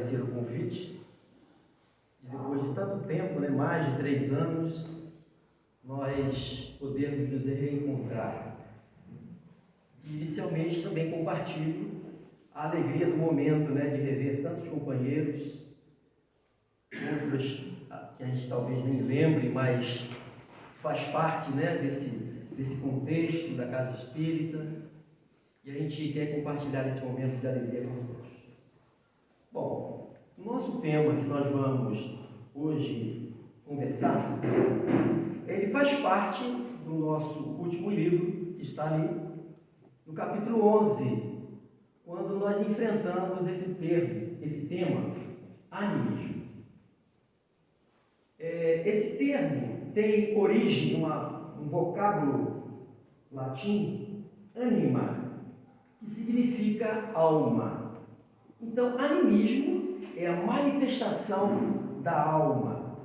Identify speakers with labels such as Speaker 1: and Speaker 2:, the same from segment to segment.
Speaker 1: agradecer o convite. E depois de tanto tempo, mais de 3 anos, nós podemos nos reencontrar. E, inicialmente, também compartilho a alegria do momento, de rever tantos companheiros, outros que a gente talvez nem lembre, mas faz parte, desse contexto da Casa Espírita, e a gente quer compartilhar esse momento de alegria com todos. Bom, o nosso tema que nós vamos hoje conversar, ele faz parte do nosso último livro, que está ali, no capítulo 11, quando nós enfrentamos esse tema, animismo. Esse termo tem origem em um vocábulo latim, anima, que significa alma. Então, animismo é a manifestação da alma.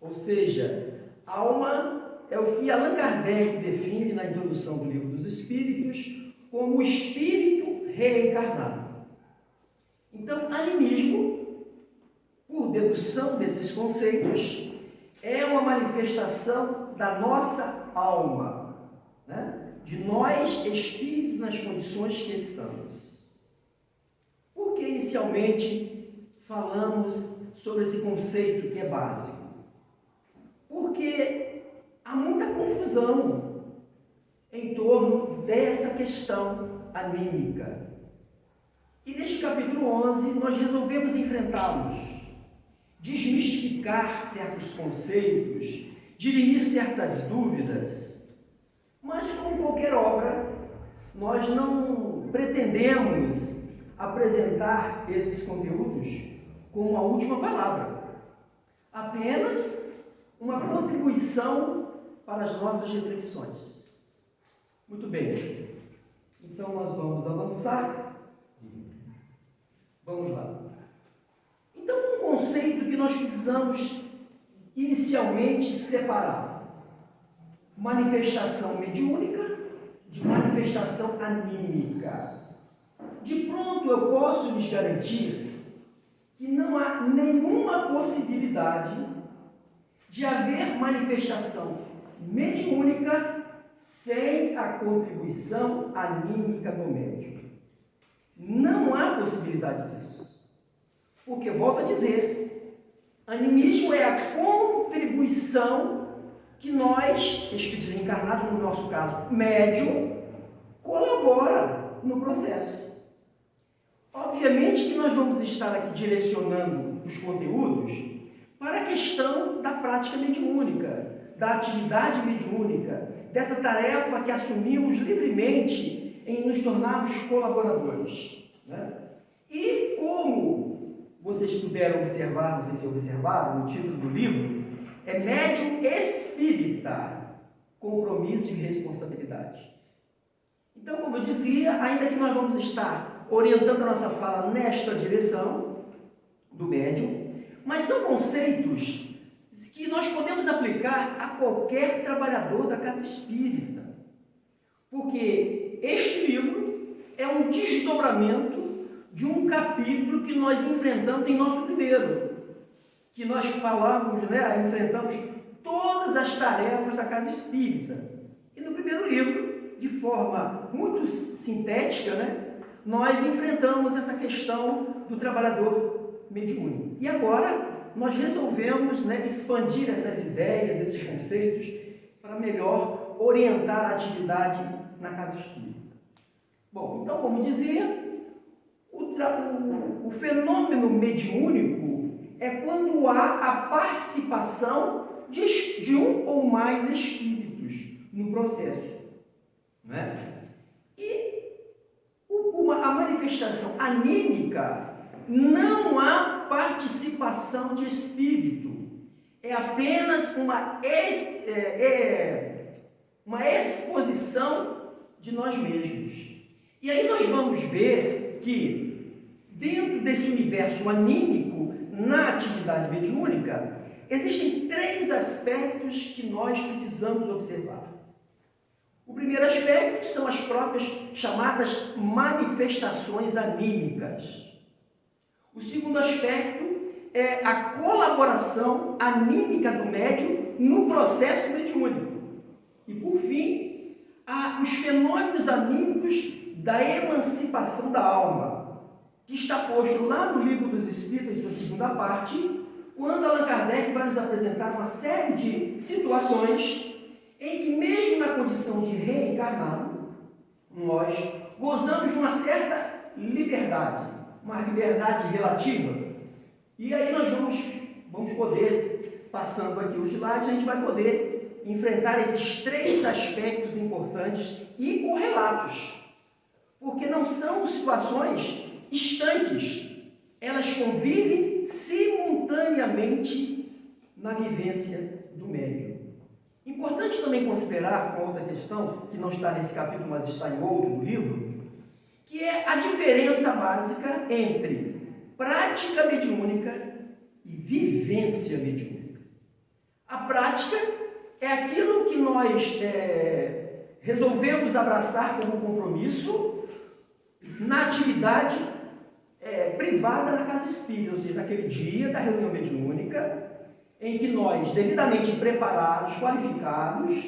Speaker 1: Ou seja, alma é o que Allan Kardec define na introdução do Livro dos Espíritos como o espírito reencarnado. Então, animismo, por dedução desses conceitos, é uma manifestação da nossa alma, de nós, espíritos, nas condições que estamos. Por que inicialmente falamos sobre esse conceito que é básico? Porque há muita confusão em torno dessa questão anímica. E neste capítulo 11 nós resolvemos enfrentá-los, desmistificar certos conceitos, dirimir certas dúvidas, mas como qualquer obra, nós não pretendemos apresentar esses conteúdos como a última palavra, apenas uma contribuição para as nossas reflexões. Muito bem, então nós vamos avançar. Vamos lá. Então, um conceito que nós precisamos inicialmente separar: manifestação mediúnica de manifestação anímica. De pronto, eu posso lhes garantir que não há nenhuma possibilidade de haver manifestação mediúnica sem a contribuição anímica do médium. Não há possibilidade disso. Porque, volto a dizer, animismo é a contribuição que nós, espíritos reencarnados, no nosso caso, médium, colabora no processo. Obviamente que nós vamos estar aqui direcionando os conteúdos para a questão da prática mediúnica, da atividade mediúnica, dessa tarefa que assumimos livremente em nos tornarmos colaboradores. E como vocês puderam observar, não sei se observaram, no título do livro, é Médium Espírita, Compromisso e Responsabilidade. Então, como eu dizia, ainda que nós vamos estar orientando a nossa fala nesta direção do médium, mas são conceitos que nós podemos aplicar a qualquer trabalhador da casa espírita, porque este livro é um desdobramento de um capítulo que nós enfrentamos em nosso primeiro, que nós falamos, enfrentamos todas as tarefas da casa espírita. E no primeiro livro, de forma muito sintética, nós enfrentamos essa questão do trabalhador mediúnico. E agora nós resolvemos expandir essas ideias, esses conceitos, para melhor orientar a atividade na casa espírita. Bom, então, como dizia, o fenômeno mediúnico é quando há a participação de um ou mais espíritos no processo. E a manifestação anímica, não há participação de espírito, é apenas uma exposição de nós mesmos. E aí nós vamos ver que, dentro desse universo anímico, na atividade mediúnica, existem 3 aspectos que nós precisamos observar. O primeiro aspecto são as próprias chamadas manifestações anímicas. O segundo aspecto é a colaboração anímica do médium no processo mediúnico. E, por fim, os fenômenos anímicos da emancipação da alma, que está posto lá no Livro dos Espíritos, da segunda parte, quando Allan Kardec vai nos apresentar uma série de situações em que, mesmo na condição de reencarnado, nós gozamos de uma certa liberdade, uma liberdade relativa. E aí nós vamos poder, passando aqui os slides, a gente vai poder enfrentar esses três aspectos importantes e correlatos, porque não são situações estanques, elas convivem simultaneamente na vivência do médium. Importante também considerar, com outra questão, que não está nesse capítulo, mas está em outro do livro, que é a diferença básica entre prática mediúnica e vivência mediúnica. A prática é aquilo que nós resolvemos abraçar como compromisso na atividade privada na casa espírita, ou seja, naquele dia da reunião mediúnica, em que nós, devidamente preparados, qualificados,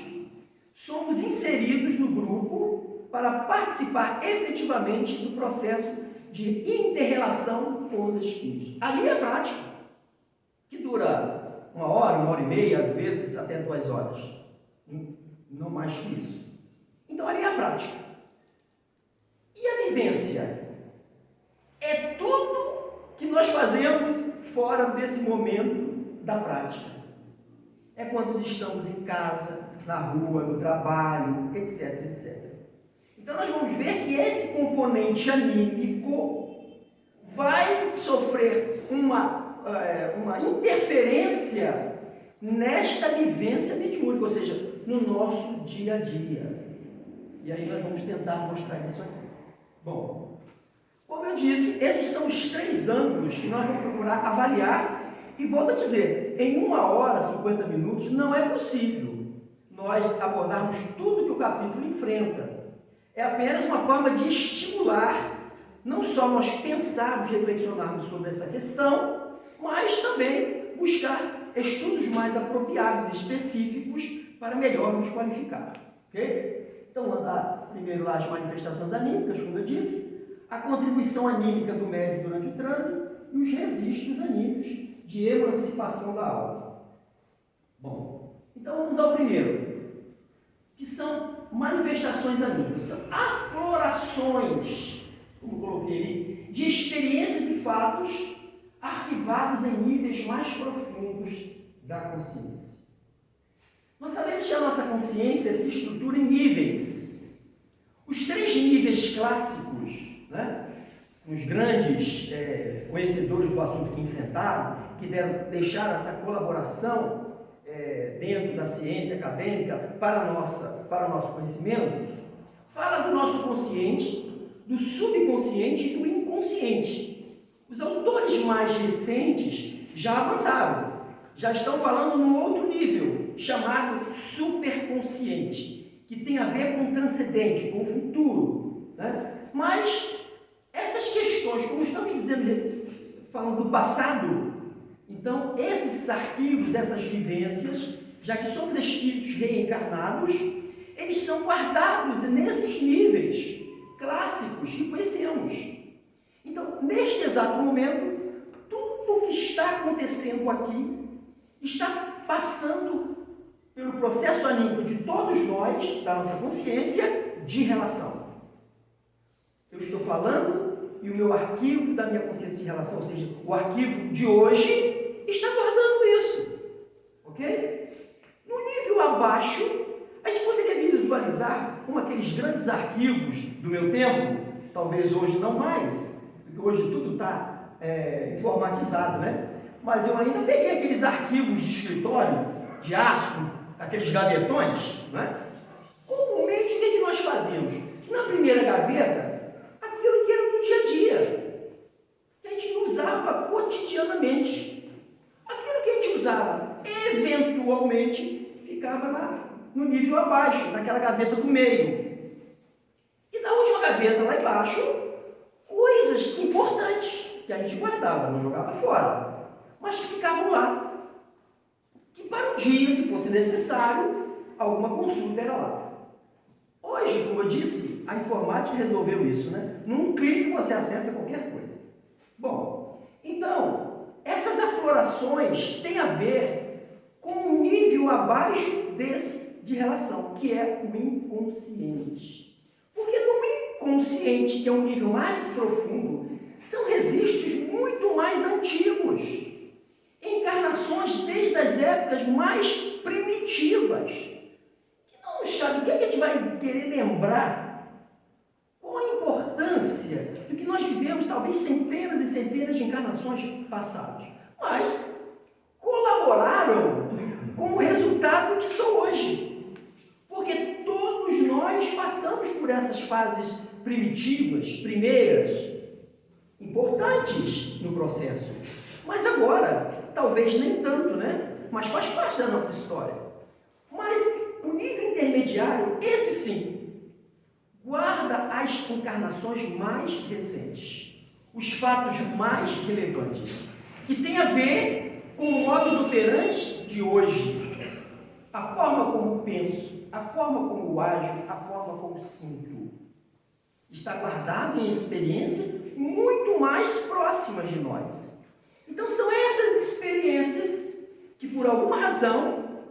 Speaker 1: somos inseridos no grupo para participar efetivamente do processo de inter-relação com os espíritos. Ali é prática, que dura 1 hora, 1h30, às vezes até 2 horas. Não mais que isso. Então, ali é a prática. E a vivência? É tudo que nós fazemos fora desse momento da prática. É quando estamos em casa, na rua, no trabalho, etc, etc. Então nós vamos ver que esse componente anímico vai sofrer uma interferência nesta vivência mediúnica, ou seja, no nosso dia a dia. E aí nós vamos tentar mostrar isso aqui. Bom, como eu disse, esses são os três ângulos que nós vamos procurar avaliar. E volto a dizer, em 1 hora, 50 minutos, não é possível nós abordarmos tudo que o capítulo enfrenta. É apenas uma forma de estimular, não só nós pensarmos, reflexionarmos sobre essa questão, mas também buscar estudos mais apropriados, específicos, para melhor nos qualificar. Ok? Então, vamos dar primeiro lá as manifestações anímicas, como eu disse, a contribuição anímica do médium durante o transe e os registros anímicos de emancipação da alma. Bom, então vamos ao primeiro, que são manifestações anímicas, são aflorações, como coloquei ali, de experiências e fatos arquivados em níveis mais profundos da consciência. Nós sabemos que a nossa consciência se estrutura em níveis. Os 3 níveis clássicos, né? Os grandes conhecedores do assunto que enfrentaram, que deixaram essa colaboração dentro da ciência acadêmica para o nosso conhecimento, fala do nosso consciente, do subconsciente e do inconsciente. Os autores mais recentes já avançaram, já estão falando num outro nível, chamado superconsciente, que tem a ver com o transcendente, com o futuro, né? Mas essas questões, como estamos dizendo, falando do passado, então esses arquivos, essas vivências, já que somos espíritos reencarnados, eles são guardados nesses níveis clássicos que conhecemos. Então, neste exato momento, tudo o que está acontecendo aqui está passando pelo processo anímico de todos nós, da nossa consciência, de relação. Eu estou falando e o meu arquivo da minha consciência de relação, ou seja, o arquivo de hoje, está guardando isso. Ok? No nível abaixo, a gente poderia visualizar como aqueles grandes arquivos do meu tempo, talvez hoje não mais, porque hoje tudo está informatizado, né? Mas eu ainda peguei aqueles arquivos de escritório, de aço, aqueles gavetões, né? Comumente, o que nós fazíamos? Na primeira gaveta, aquilo que era do dia a dia, que a gente usava cotidianamente. Aquilo que a gente usava eventualmente ficava no nível abaixo, naquela gaveta do meio. E na última gaveta lá embaixo, coisas importantes. que a gente guardava, não jogava fora, mas que ficavam lá, que para um dia, se fosse necessário, alguma consulta era lá. Hoje, como eu disse, a informática resolveu isso, né? Num clique você acessa qualquer coisa. Bom, então, essas aflorações têm a ver com um nível abaixo desse de relação, que é o inconsciente. Porque no inconsciente, que é um nível mais profundo, são registros muito mais antigos. Encarnações desde as épocas mais primitivas. Que não sabe, o que a gente vai querer lembrar? Qual a importância do que nós vivemos, talvez centenas e centenas de encarnações passadas, mas colaboraram com o resultado que são hoje. Porque todos nós passamos por essas fases primitivas, primeiras, importantes no processo. Mas agora, talvez nem tanto, né? Mas faz parte da nossa história. Mas o nível intermediário, esse sim, guarda as encarnações mais recentes, os fatos mais relevantes, que tem a ver com o modus operandi de hoje, a forma como penso, a forma como ajo, a forma como sinto. Está guardado em experiência muito mais próximas de nós. Então são essas experiências que por alguma razão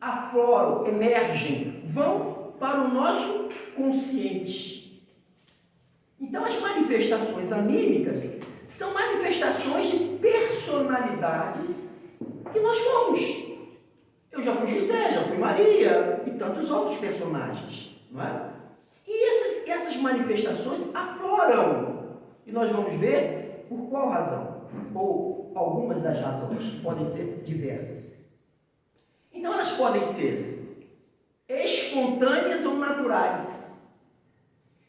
Speaker 1: afloram, emergem, vão para o nosso consciente. Então as manifestações anímicas são manifestações de personalidades que nós fomos. Eu já fui José, já fui Maria e tantos outros personagens, não é? E essas manifestações afloram. E nós vamos ver por qual razão. Ou algumas das razões, podem ser diversas. Então elas podem ser espontâneas ou naturais.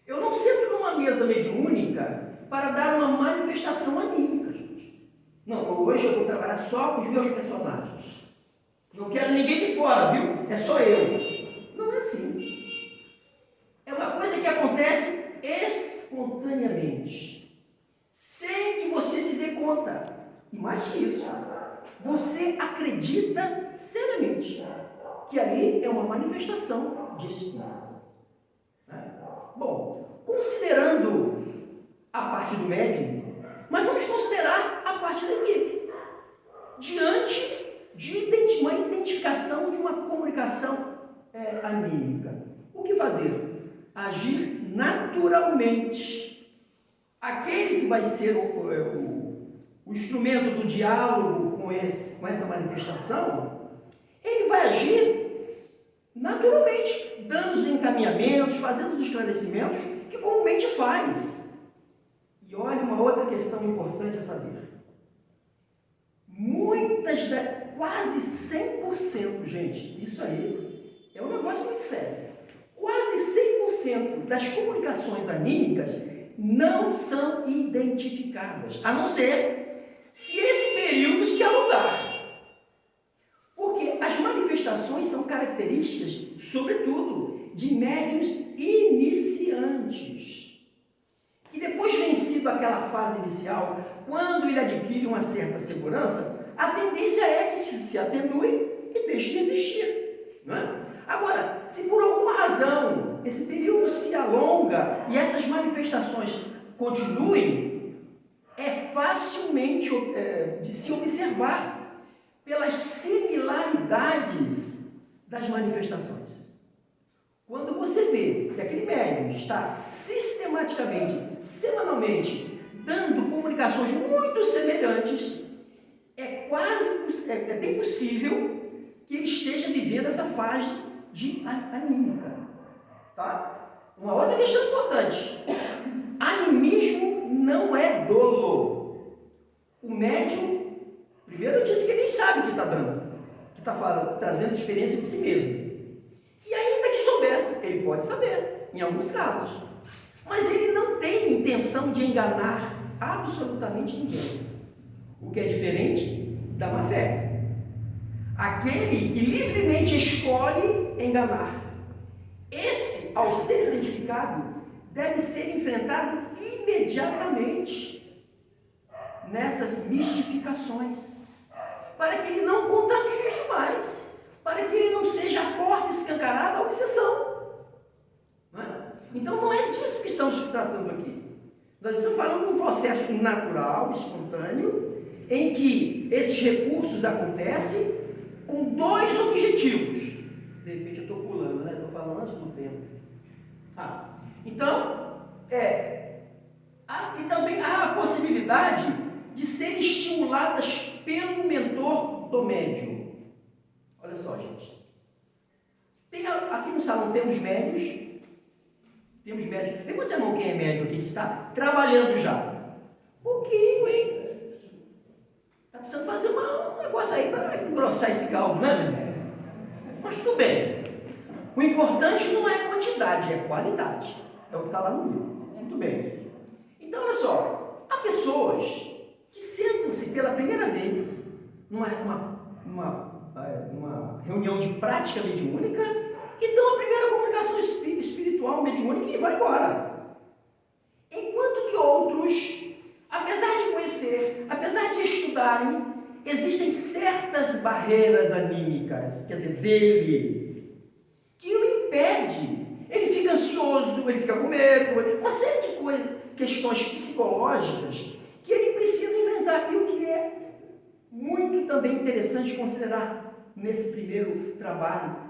Speaker 1: Eu não sento numa mesa mediúnica para dar uma manifestação anímica, gente. Não, hoje eu vou trabalhar só com os meus personagens. Não quero ninguém de fora, viu? É só eu. Não é assim. É uma coisa que acontece espontaneamente, sem que você se dê conta. E mais que isso, você acredita seriamente que ali é uma manifestação de espírito. Bom, considerando a parte do médium, mas vamos considerar a parte da equipe. Diante de uma identificação de uma comunicação anímica. O que fazer? Agir naturalmente. Aquele que vai ser o instrumento do diálogo com essa manifestação, ele vai agir naturalmente, dando os encaminhamentos, fazendo os esclarecimentos que comumente faz. E olha uma outra questão importante a saber. Quase 100%, gente, isso aí é um negócio muito sério. Quase 100% das comunicações anímicas não são identificadas, a não ser se esse período se alongar. Porque as manifestações são características, sobretudo, de médiuns iniciantes. Que depois vencido aquela fase inicial, quando ele adquire uma certa segurança, a tendência é que se atenue e deixe de existir. Não é? Agora, se por alguma razão esse período se alonga e essas manifestações continuem, é facilmente de se observar pelas similaridades das manifestações. Quando você vê que aquele médium está sistematicamente, semanalmente, dando comunicações muito semelhantes, é bem possível que ele esteja vivendo essa fase de anímica. Tá? Uma outra questão importante. Animismo não é dolo. O médium, primeiro eu disse que ele nem sabe o que está dando, que está trazendo experiência de si mesmo. E ainda que soubesse, ele pode saber, em alguns casos. Mas ele não tem intenção de enganar absolutamente ninguém. O que é diferente da má fé. Aquele que livremente escolhe enganar. Esse, ao ser identificado, deve ser enfrentado imediatamente. nessas mistificações, para que ele não contamine os demais, para que ele não seja a porta escancarada à obsessão. Não é? Então não é disso que estamos tratando aqui. Nós estamos falando de um processo natural, espontâneo, em que esses recursos acontecem com dois objetivos. De repente eu estou pulando, né? Estou falando antes do tempo. Então, e também há a possibilidade de serem estimuladas pelo mentor do médium. Olha só, gente. Aqui no salão temos médios. Levante a mão quem é médio aqui, que está trabalhando já. Pouquinho, hein? Está precisando fazer um negócio aí para engrossar esse caldo, né? Mas tudo bem. O importante não é quantidade, é qualidade. É o que está lá no livro. Muito bem. Então, olha só. Há pessoas que sentam-se pela primeira vez numa reunião de prática mediúnica e dão a primeira comunicação espiritual mediúnica e vai embora. Enquanto que outros, apesar de conhecer, apesar de estudarem, existem certas barreiras anímicas, quer dizer, dele, que o impede. Ele fica ansioso, ele fica com medo, uma série de coisas, questões psicológicas que ele precisa enfrentar. E o que é muito também interessante considerar nesse primeiro trabalho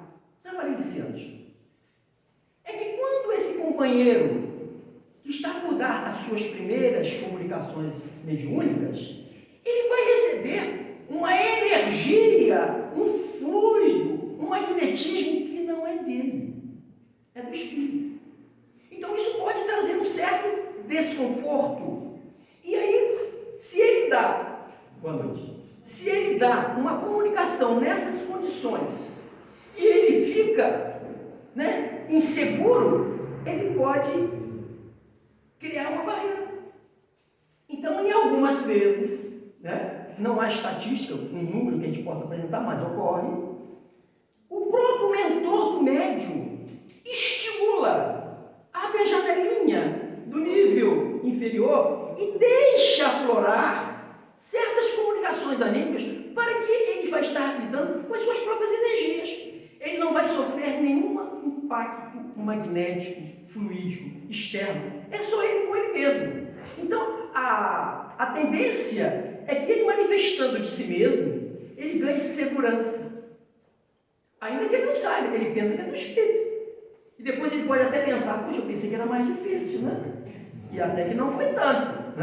Speaker 1: iniciante, é que quando esse companheiro que está por dar as suas primeiras comunicações mediúnicas, ele vai receber uma energia, um fluido, um magnetismo que não é dele, é do espírito. Então isso pode trazer um certo desconforto. E aí, se ele dá uma comunicação nessas condições e ele fica, inseguro, ele pode criar uma barreira. Então, em algumas vezes, não há estatística, um número que a gente possa apresentar, mas ocorre, o próprio mentor do médium estimula, abre a janelinha do nível inferior e deixa aflorar certas comunicações anímicas para que ele vai estar lidando com as suas próprias energias. Ele não vai sofrer nenhum impacto magnético, fluídico, externo. É só ele com ele mesmo. Então, a tendência é que ele, manifestando de si mesmo, ele ganhe segurança. Ainda que ele não saiba, ele pensa que é do espírito. E depois ele pode até pensar, puxa, eu pensei que era mais difícil, E até que não foi tanto,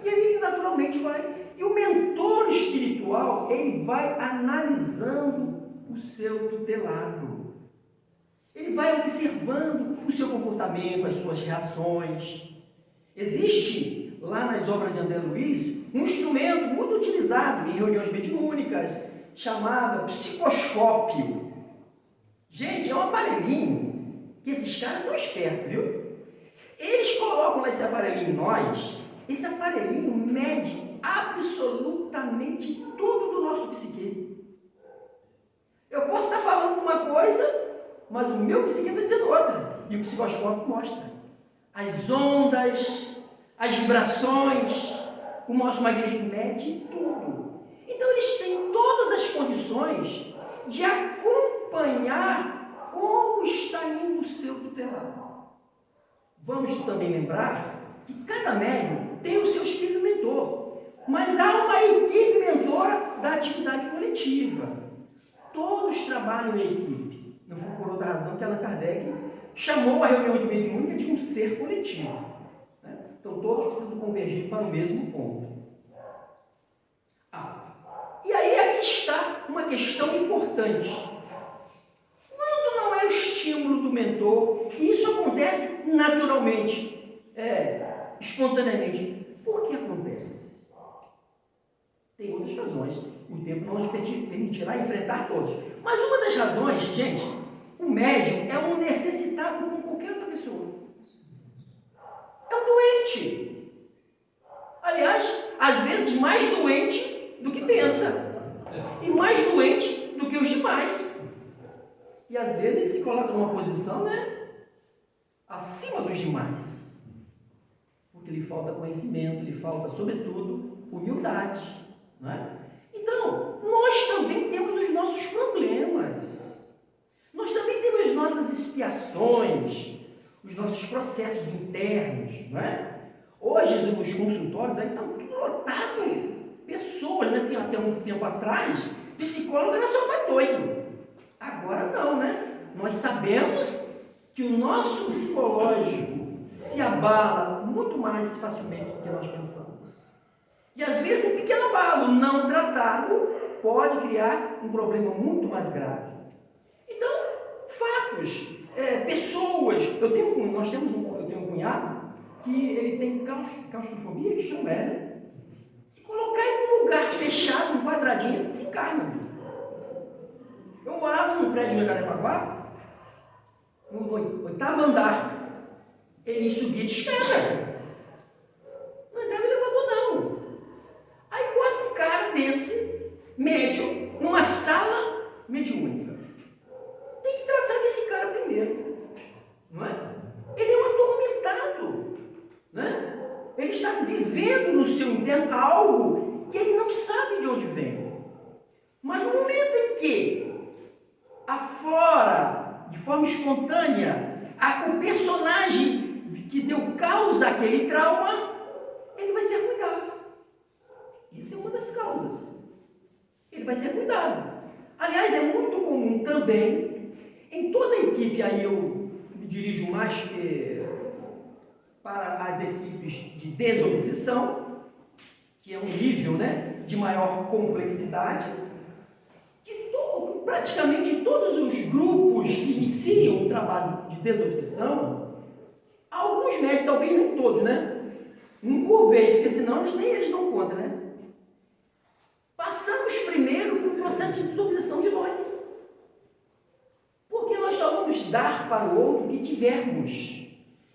Speaker 1: E aí ele naturalmente vai. E o mentor espiritual, ele vai analisando o seu tutelado. Ele vai observando o seu comportamento, as suas reações. Existe, lá nas obras de André Luiz, um instrumento muito utilizado em reuniões mediúnicas, chamado psicoscópio. Gente, é um aparelhinho que esses caras são espertos, viu? Eles colocam esse aparelhinho em nós. Esse aparelhinho mede absolutamente tudo do nosso psique. Eu posso estar falando uma coisa, mas o meu psique está dizendo outra. E o psicoscópio mostra as ondas, as vibrações, o nosso magnetismo mede tudo. Então eles têm todas as condições de acompanhar como está indo o seu tutelado. Vamos também lembrar que cada médium tem o seu espírito mentor, mas há uma equipe mentora da atividade coletiva. Todos trabalham em equipe. Não foi por outra razão que Allan Kardec chamou a reunião de mediúnica de um ser coletivo. Então todos precisam convergir para o mesmo ponto. E aí aqui está uma questão importante. Quando não é o estímulo do mentor, e isso acontece naturalmente, espontaneamente, por que acontece? Tem outras razões. O tempo não nos permitirá enfrentar todos. Mas uma das razões, gente, o médium é um necessitado como qualquer outra pessoa. É um doente. Aliás, às vezes mais doente do que pensa. E mais doente do que os demais. E às vezes ele se coloca numa posição, acima dos demais. Porque lhe falta conhecimento, lhe falta, sobretudo, humildade. Não é? Então, nós também temos os nossos problemas. Nós também temos as nossas expiações, os nossos processos internos. Não é? Hoje, os consultórios aí estão tudo lotado. Pessoas, né? Tem até um tempo atrás, psicólogo era só para doido. Agora não, né? Nós sabemos que o nosso psicológico se abala muito mais facilmente do que nós pensamos. E às vezes um pequeno abalo não tratado pode criar um problema muito mais grave. Então, fatos, pessoas. Eu tenho um cunhado que ele tem claustrofobia, que chama né? Se colocar em um lugar fechado, um quadradinho, se encarna. Eu morava num prédio em Jacarepaguá, no 8º andar. Ele subia de escada. Não entrava em elevador, não. Aí bota um cara desse, médium, numa sala mediúnica. Tem que tratar desse cara primeiro. Não é? Ele é um atormentado. Né? Ele está vivendo no seu interno algo que ele não sabe de onde vem. Mas no momento em que aflora, de forma espontânea, o personagem que deu causa àquele trauma, ele vai ser cuidado. Isso é uma das causas. Ele vai ser cuidado. Aliás, é muito comum também, em toda a equipe, aí eu me dirijo mais para as equipes de desobsessão, que é um nível, né, de maior complexidade, que praticamente todos os grupos que iniciam o trabalho de desobsessão, alguns médicos, talvez nem todos, né, um por vez, porque senão eles dão conta, né, passamos primeiro pelo processo de desobsessão de nós, porque nós só vamos dar para o outro o que tivermos.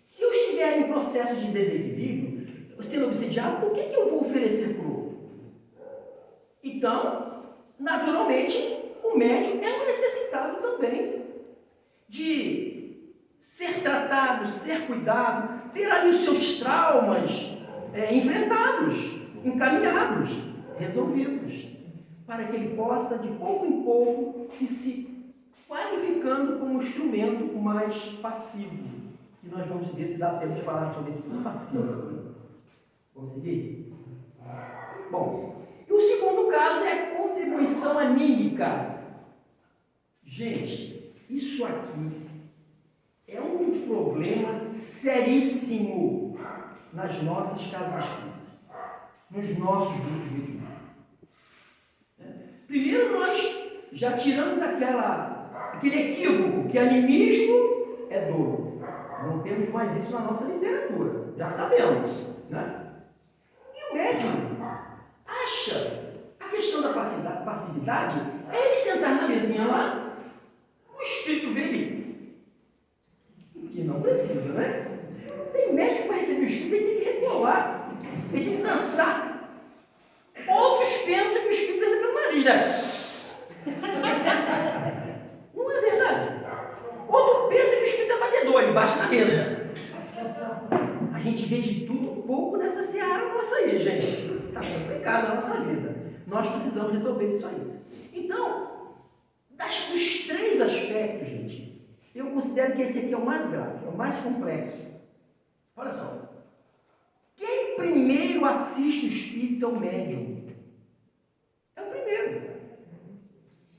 Speaker 1: Se eu estiver em processo de desequilíbrio, sendo obsidiado, o que eu vou oferecer para o outro? Então, naturalmente, o médium é um necessitado também de ser tratado, ser cuidado, ter ali os seus traumas enfrentados, encaminhados, resolvidos, para que ele possa, de pouco em pouco, ir se qualificando como um instrumento mais passivo. E nós vamos ver se dá tempo de falar sobre esse passivo. Vamos seguir? Bom, e o segundo caso é a contribuição anímica. Gente, isso aqui é um problema seríssimo nas nossas casas espíritas, nos nossos grupos mediúnicos. Primeiro, nós já tiramos aquele equívoco que animismo é dor. Não temos mais isso na nossa literatura, já sabemos, né? E o médium acha a questão da passividade é ele sentar na mesinha lá, o espírito vê ele, que não precisa, né? Tem médium para receber o espírito, ele tem que rebolar, ele tem que dançar. Outros pensam que o espírito entra pelo nariz, né? Não é verdade? Outro pensa que o espírito é batedor, ele bate na mesa. A gente vê de tudo um pouco nessa seara nossa aí, gente. Está complicado a nossa vida. Nós precisamos resolver isso aí. Então, dos 3 aspectos, gente, eu considero que esse aqui é o mais grave, é o mais complexo. Olha só. Quem primeiro assiste o espírito é o médium. É o primeiro.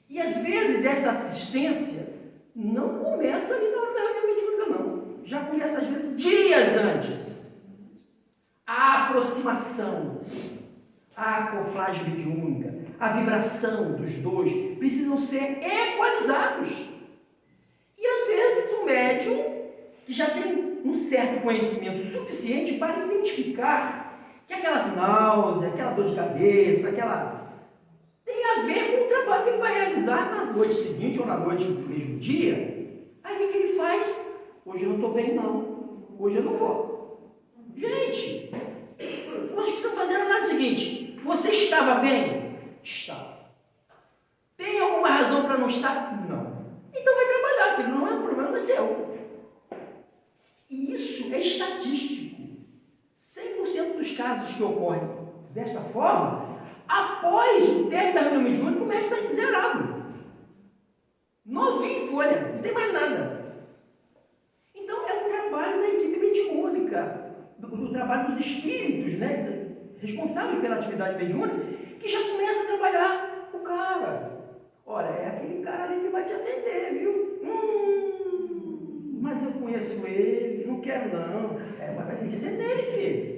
Speaker 1: E às vezes essa assistência não começa ali na hora da reunião mediúnica, não. Já começa às vezes dias antes. A aproximação, a acoplagem mediúnica, a vibração dos dois precisam ser equalizados. E às vezes o médium, que já tem um certo conhecimento suficiente para identificar que aquelas náuseas, aquela dor de cabeça, tem a ver com o trabalho que ele vai realizar na noite seguinte ou na noite do mesmo dia. Aí o que ele faz? Hoje eu não estou bem, não. Hoje eu não vou. Gente, nós precisamos fazer a análise seguinte: você estava bem? Estava. Tem alguma razão para não estar? Não. Então vai trabalhar, filho, não é um problema seu. E isso é estatístico. 100% dos casos que ocorrem desta forma, após o término da reunião mediúnica, o médium está zerado. Novinho em folha, não tem mais nada. Então, é um trabalho da equipe mediúnica, do trabalho dos espíritos, né, responsáveis pela atividade mediúnica, que já começa a trabalhar o cara. Olha, é aquele cara ali que vai te atender, viu? Mas eu conheço ele, não quero não. Mas vai ter que ser dele, filho.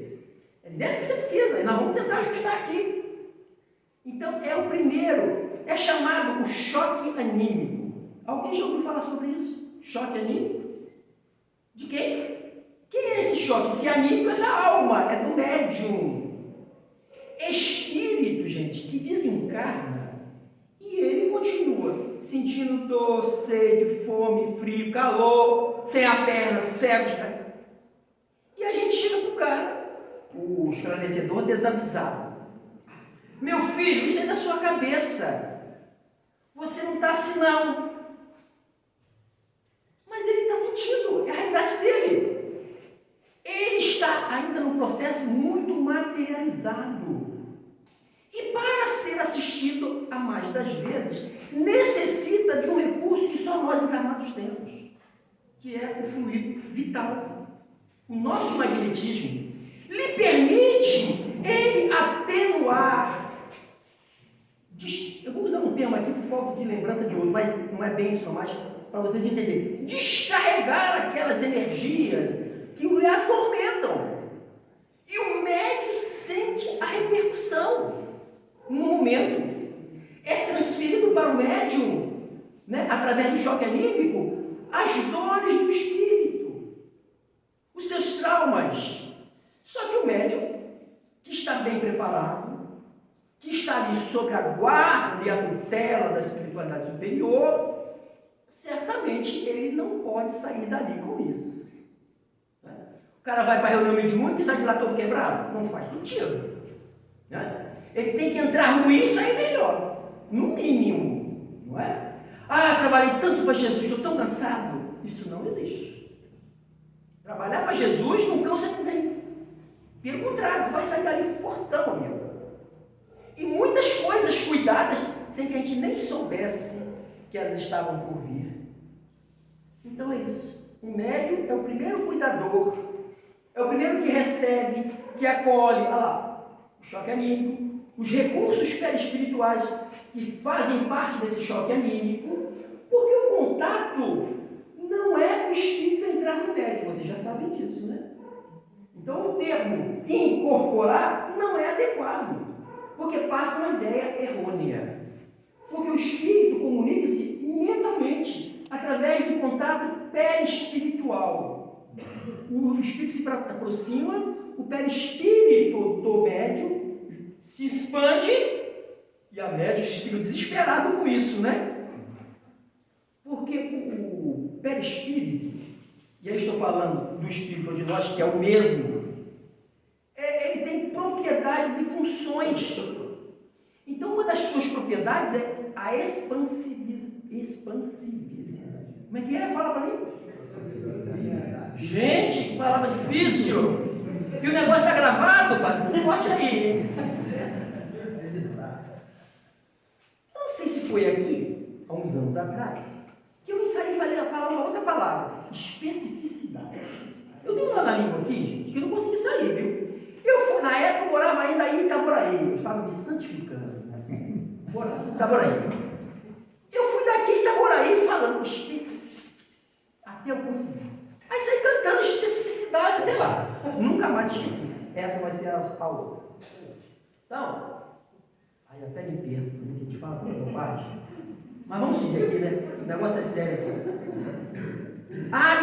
Speaker 1: É dele que você precisa, e nós vamos tentar ajustar aqui. Então, é o primeiro, é chamado o choque anímico. Alguém já ouviu falar sobre isso? Choque anímico? De quem? Quem é esse choque? Esse anímico é da alma, é do médium. Espírito, gente, que desencarna e ele continua sentindo dor, sede, fome, frio, calor, sem a perna, cego. E a gente chega para o cara, o esclarecedor desavisado. Meu filho, isso é da sua cabeça. Você não está assim não. Mas ele está sentindo, é a realidade dele. Ele está ainda num processo muito materializado. E para ser assistido a mais das vezes, necessita de um recurso que só nós encarnados temos, que é o fluido vital. O nosso magnetismo lhe permite ele atenuar. Eu vou usar um termo aqui por falta de lembrança de outro, mas não é bem isso, mas para vocês entenderem. Descarregar aquelas energias que o atormentam. E o médium sente a repercussão. No momento, é transferido para o médium, né, através do choque anímico, as dores do espírito, os seus traumas. Só que o médium, que está bem preparado, que está ali sob a guarda e a tutela da espiritualidade superior, certamente ele não pode sair dali com isso. Né? O cara vai para a reunião mediúnica e sai de lá todo quebrado? Não faz sentido. Né? Ele tem que entrar ruim e sair melhor, no mínimo, não é? Trabalhei tanto para Jesus, estou tão cansado. Isso não existe. Trabalhar para Jesus não cansa ninguém. Pelo contrário, tu vai sair dali fortão, amigo. E muitas coisas cuidadas sem que a gente nem soubesse que elas estavam por vir. Então é isso. O médium é o primeiro cuidador, é o primeiro que recebe, que acolhe, olha lá, o choque anímico, os recursos perispirituais que fazem parte desse choque anímico, porque o contato não é o espírito entrar no médium, vocês já sabem disso, né? Então o termo incorporar não é adequado, porque passa uma ideia errônea. Porque o espírito comunica-se mentalmente, através do contato perispiritual. O espírito se aproxima, o perispírito do médium se expande e a médium fica desesperado com isso, né? Porque o perispírito, e aí estou falando do espírito de nós, que é o mesmo, ele tem propriedades e funções. Então, uma das suas propriedades é a expansividade. Como é que é? Fala para mim. Gente, que palavra difícil! E o negócio está gravado, faz esse corte aí. Eu não sei se foi aqui, há uns anos atrás, que eu ensaiei e falei uma outra palavra, especificidade. Eu dei uma na língua aqui, gente, que eu não consegui sair, viu? Na época eu morava ainda em Itaboraí, eu estava me santificando, assim, Itaboraí. Eu fui daqui em Itaboraí falando até eu conseguir. Aí saí cantando especificidade até lá. Nunca mais esqueci. Essa vai ser a outra. Então, aí até me perco, porque a gente fala com parte. Mas vamos seguir aqui, né? O negócio é sério aqui.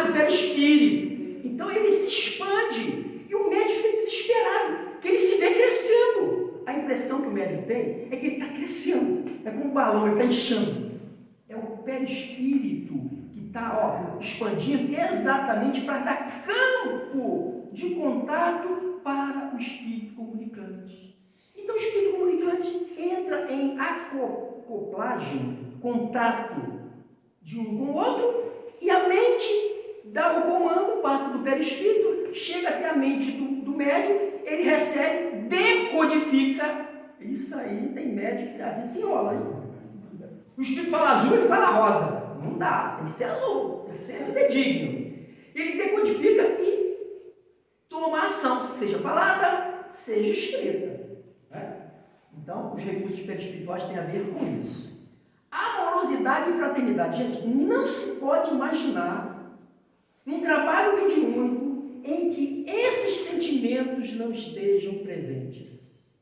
Speaker 1: Do perispírito. Então ele se expande e o médium fica desesperado, que ele se vê crescendo. A impressão que o médium tem é que ele está crescendo. É como um balão, ele está inchando. É o perispírito que está expandindo exatamente para dar campo de contato para o espírito comunicante. Então o espírito comunicante entra em acoplagem, contato de um com o outro, e a mente dá o comando, passa do perispírito, chega até a mente do médium, ele recebe, decodifica, isso aí tem médico que às vezes se enrola, hein? O espírito fala azul, ele fala rosa. Não dá, tem que ser azul, tem que ser fidedigno. Ele decodifica e toma ação, seja falada, seja escrita. Né? Então, os recursos perispirituais têm a ver com isso. Amorosidade e fraternidade. Gente, não se pode imaginar um trabalho mediúnico em que esses sentimentos não estejam presentes.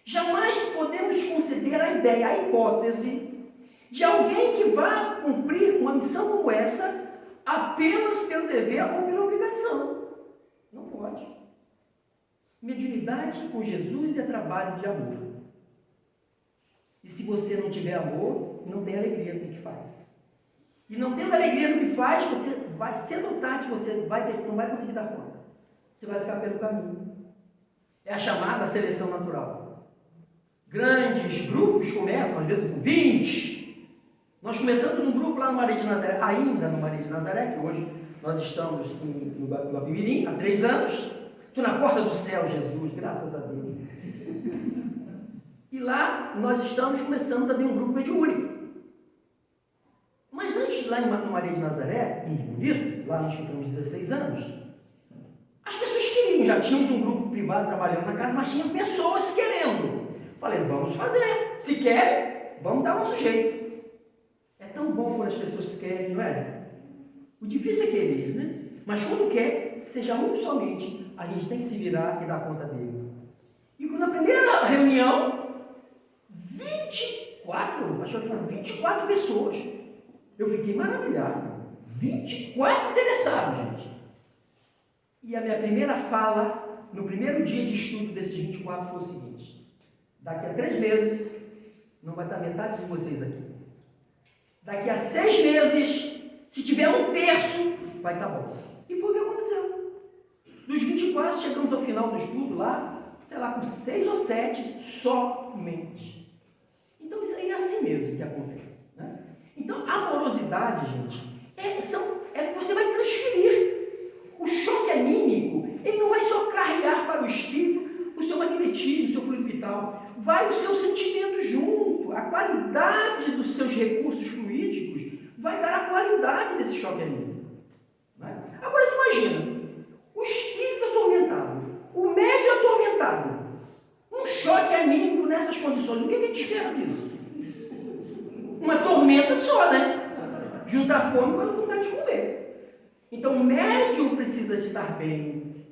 Speaker 1: Jamais podemos conceber a ideia, a hipótese de alguém que vá cumprir uma missão como essa apenas pelo dever ou pela obrigação. Não pode. Mediunidade com Jesus é trabalho de amor. E se você não tiver amor, não tem alegria no que faz. E não tendo alegria no que faz, você vai, cedo ou tarde, você não vai conseguir dar conta. Você vai ficar pelo caminho. É a chamada seleção natural. Grandes grupos começam, às vezes, com 20. Nós começamos um grupo lá no Maria de Nazaré, ainda no Maria de Nazaré, que hoje nós estamos no Guapimirim, há 3 anos. Estou na porta do céu, Jesus, graças a Deus. E lá nós estamos começando também um grupo mediúnico. Mas antes, lá no Maria de Nazaré, em Rio Bonito, lá nós ficamos 16 anos, as pessoas queriam, já tínhamos um grupo privado trabalhando na casa, mas tinha pessoas querendo. Falei, vamos fazer. Se querem, vamos dar nosso jeito. É tão bom quando as pessoas querem, não é? O difícil é querer, né? Mas quando quer, seja um somente, a gente tem que se virar e dar conta dele. E na primeira reunião, 24, acho que foram 24 pessoas. Eu fiquei maravilhado. 24 interessados, gente. E a minha primeira fala, no primeiro dia de estudo desses 24, foi o seguinte: daqui a 3 meses, não vai estar metade de vocês aqui. Daqui a 6 meses, se tiver 1/3, vai estar bom. E foi o que aconteceu. Dos 24, chegamos ao final do estudo lá, sei lá, com 6 ou 7 somente. Então, isso aí é assim mesmo que acontece. Né? Então, a amorosidade, gente, você vai transferir. O choque anímico, ele não vai só carregar para o espírito o seu magnetismo, o seu fluido vital. Vai o seu sentimento junto, a qualidade dos seus recursos fluídicos vai dar a qualidade desse choque anímico. Né? Agora, você imagina, o espírito atormentado, o médium atormentado, um choque anímico nessas condições, o que a gente espera disso? Uma tormenta só, né? Juntar fome com a vontade de comer. Então, o médium precisa estar bem.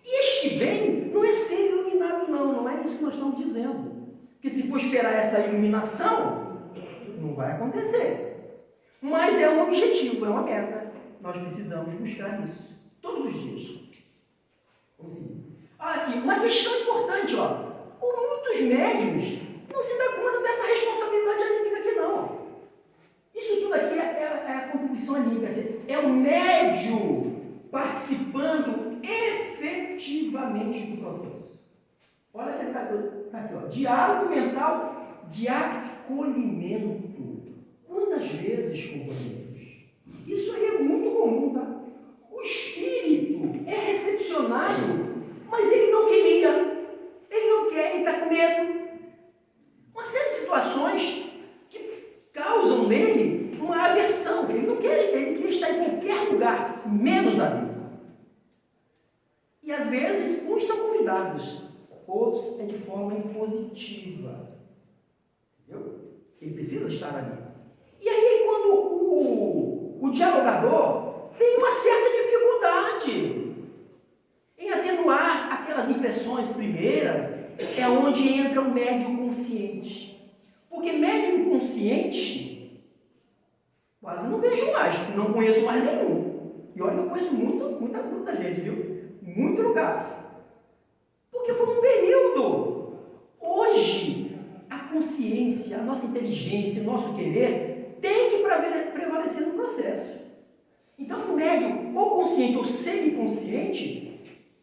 Speaker 1: E este bem não é ser iluminado, não é isso que nós estamos dizendo. Porque se for esperar essa iluminação, não vai acontecer. Mas é um objetivo, é uma meta. Nós precisamos buscar isso todos os dias. Vamos seguir. Olha aqui, uma questão importante, ó. Muitos médiuns não se dão conta dessa responsabilidade anímica aqui, não. Isso tudo aqui é a contribuição anímica. É o médium participando efetivamente do processo. Olha que está aqui, ó. Diálogo mental de acolhimento. Quantas vezes, companheiros? Isso aí é muito comum, tá? O espírito é recepcionado, mas ele não queria. Ele não quer, ele está com medo. Uma série de situações que causam nele uma aversão. Ele não quer, ele quer estar em qualquer lugar, menos ali. E às vezes, uns são convidados, outros é de forma impositiva. Entendeu? Ele precisa estar ali. E aí, quando o dialogador tem uma certa dificuldade em atenuar aquelas impressões primeiras, é onde entra o médium consciente. Porque médium consciente, quase não vejo mais, não conheço mais nenhum. E olha, eu conheço muita gente, viu? Muito lugar. Porque foi um período. Hoje, a consciência, a nossa inteligência, o nosso querer tem que prevalecer no processo. Então, o médium, ou consciente ou semiconsciente,